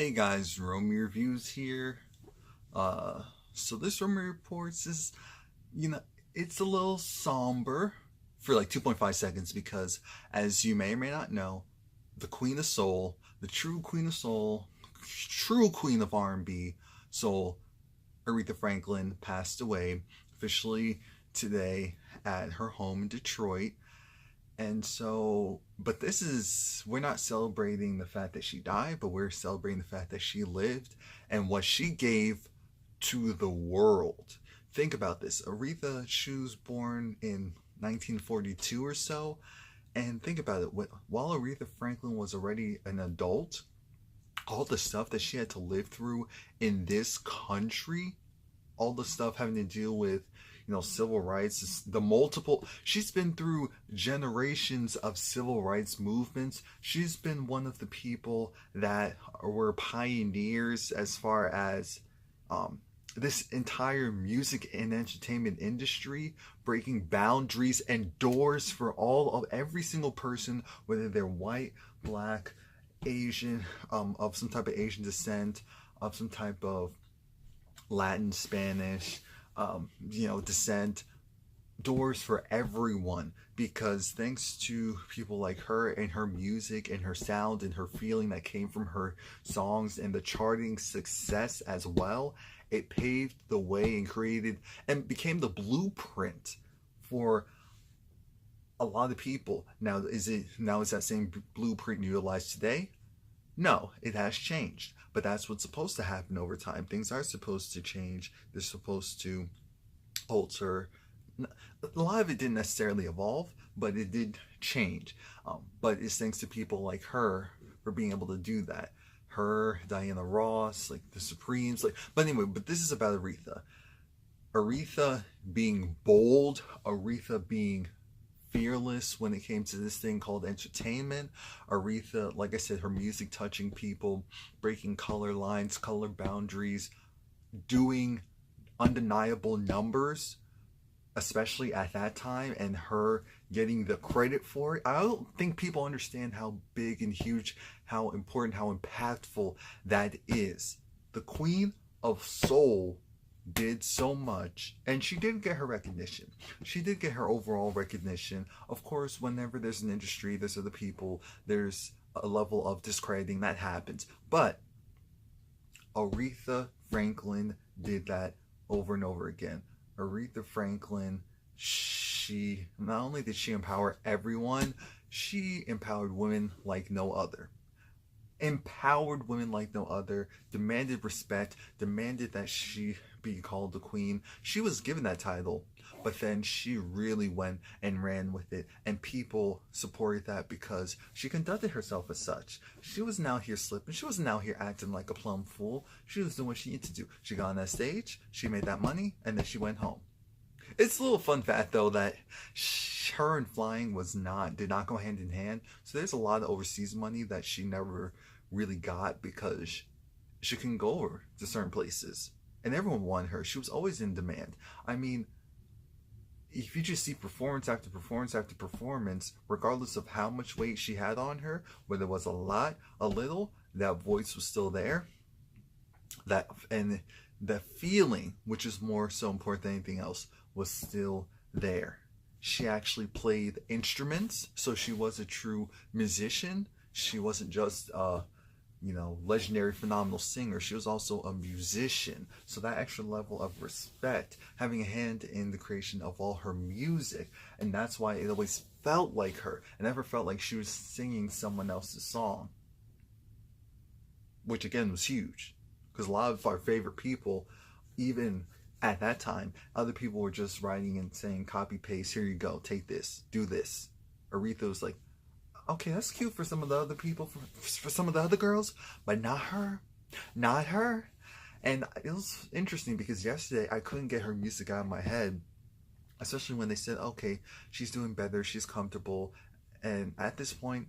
Hey guys, Romie Reviews here. So this Romie Reports is, you know, it's a little somber for like 2.5 seconds because, as you may or may not know, the Queen of Soul, the true Queen of Soul, true Queen of R&B, Soul, Aretha Franklin passed away officially today at her home in Detroit. And so, but we're not celebrating the fact that she died, but we're celebrating the fact that she lived and what she gave to the world. Think about this. Aretha, she was born in 1942 or so. And think about it. While Aretha Franklin was already an adult, all the stuff that she had to live through in this country, all the stuff having to deal with civil rights, she's been through generations of civil rights movements. She's been one of the people that were pioneers as far as this entire music and entertainment industry, breaking boundaries and doors for every single person, whether they're white, black, Asian, of some type of Asian descent, of some type of Latin, Spanish, descent, doors for everyone. Because thanks to people like her and her music and her sound and her feeling that came from her songs and the charting success as well, it paved the way and created and became the blueprint for a lot of people. Now is that same blueprint utilized today? No, it has changed. But that's what's supposed to happen over time. Things are supposed to change. They're supposed to alter. A lot of it didn't necessarily evolve, but it did change. But it's thanks to people like her for being able to do that. Her, Diana Ross, like the Supremes. But anyway, this is about Aretha. Aretha being bold. Aretha being fearless when it came to this thing called entertainment. Aretha, like I said, her music touching people, breaking color lines, color boundaries, doing undeniable numbers, especially at that time, and her getting the credit for it. I don't think people understand how big and huge, how important, how impactful that is. The Queen of Soul did so much, and she did get her recognition. She did get her overall recognition. Of course, whenever there's an industry, there's other people, there's a level of discrediting that happens. But Aretha Franklin did that over and over again. Aretha Franklin, she not only did she empower everyone, she empowered women like no other. Empowered women like no other, demanded respect, demanded that she be called the queen. She was given that title, but then she really went and ran with it, and people supported that because she conducted herself as such. She wasn't out here slipping. She wasn't out here acting like a plum fool. She was doing what she needed to do. She got on that stage, she made that money, and then she went home. It's a little fun fact though that her and flying did not go hand in hand. So there's a lot of overseas money that she never really got because she couldn't go over to certain places, and everyone wanted her. She was always in demand. I mean, if you just see performance after performance after performance, regardless of how much weight she had on her, whether it was a lot, a little, that voice was still there. And the feeling, which is more so important than anything else, was still there. She actually played instruments, so she was a true musician. She wasn't just legendary, phenomenal singer. She was also a musician. So that extra level of respect, having a hand in the creation of all her music, and that's why it always felt like her. It never felt like she was singing someone else's song, which again was huge, because a lot of our favorite people, even at that time, other people were just writing and saying, copy paste, here you go, take this, do this. Aretha was like, okay, that's cute for some of the other people, for some of the other girls, but not her. Not her. And it was interesting because yesterday I couldn't get her music out of my head, especially when they said, okay, she's doing better, she's comfortable. And at this point,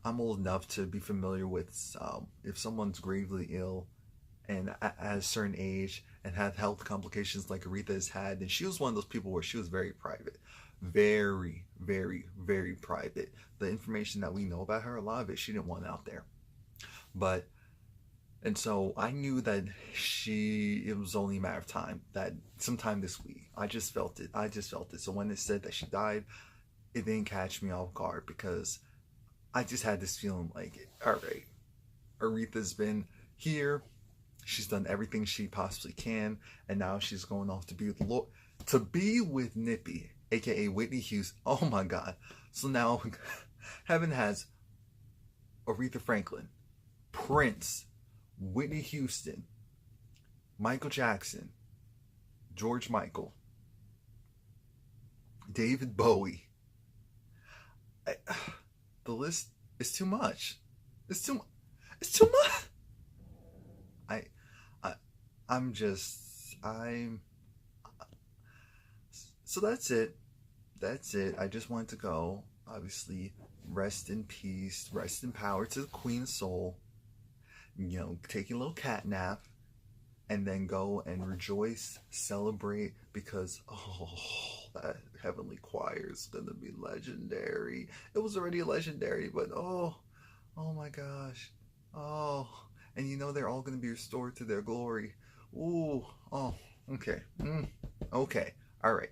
I'm old enough to be familiar with if someone's gravely ill and at a certain age and have health complications like Aretha has had. And she was one of those people where she was very private. Very, very, very private. The information that we know about her, a lot of it she didn't want out there. But And so I knew that it was only a matter of time, that sometime this week. I just felt it. I just felt it. So when it said that she died, it didn't catch me off guard because I just had this feeling like, all right, Aretha's been here. She's done everything she possibly can, and now she's going off to be with Lord, to be with Nippy, aka Whitney Houston. Oh my God! So now, heaven has Aretha Franklin, Prince, Whitney Houston, Michael Jackson, George Michael, David Bowie. The list is too much. It's too. It's too much. I, I, I'm just. I'm. So that's it. That's it. I just wanted to go. Obviously, rest in peace, rest in power to the Queen of Soul. You know, take a little cat nap, and then go and rejoice, celebrate, because that heavenly choir is gonna be legendary. It was already legendary, but oh my gosh, oh, and you know they're all gonna be restored to their glory. Ooh, oh, okay, okay, all right.